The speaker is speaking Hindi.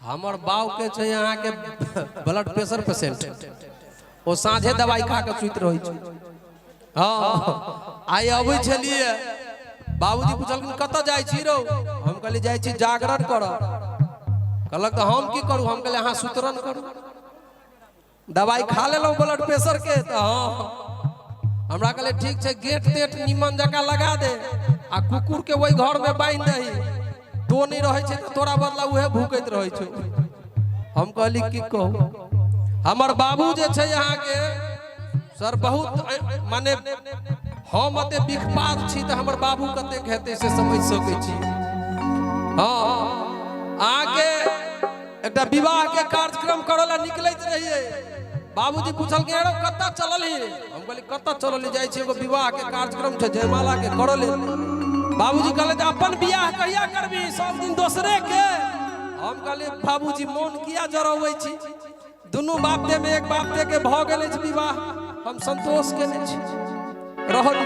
हमर बाव के छै यहाँ के ब्लड प्रेशर पेशेंट ओ साँझे दवाई खा के सुत रही छै। हाँ आई अबै छलिए बाबूजी पूछलखिन कतऽ जाइ छी रौ, हम कहली जाइ छी जागरण करऽ। कहलक तो हम की करूँ, हम कहले अहाँ सुतरन करू। दवाई खा लेलहुँ ब्लड प्रेशर के तो हाँ हमरा कहले ठीक छै गेट तेट निमन जगह लगा दे आ कुकुर के वही घर में बांध दही, तो नहीं रहे छै तो तोरा बदला उहे भूकैत रहे छै। हम कहली की कहू हमर बाबू जे छै यहाँ के सर बहुत माने हम अते बिखपात छी तो हमर बाबू कते हेतै से समझ सकै छी। हाँ आगे एकटा विवाह के कार्यक्रम करे ला निकलैत रहिए, बाबूजी पूछल के रे कत्ता चलल ही, हम कहली कत्ता चलल जाय छी एगो विवाह के कार्यक्रम छै जयमाला के करे ले। बाबूजी कहले अपन बियाह कहिया करबी, सब दिन दोसरे के। हम कहले बाबूजी मन किया जरबै छी, दुनू बाप दे में एक बाप दे के भ गेल अछि विवाह, हम संतोष केने छी रहल।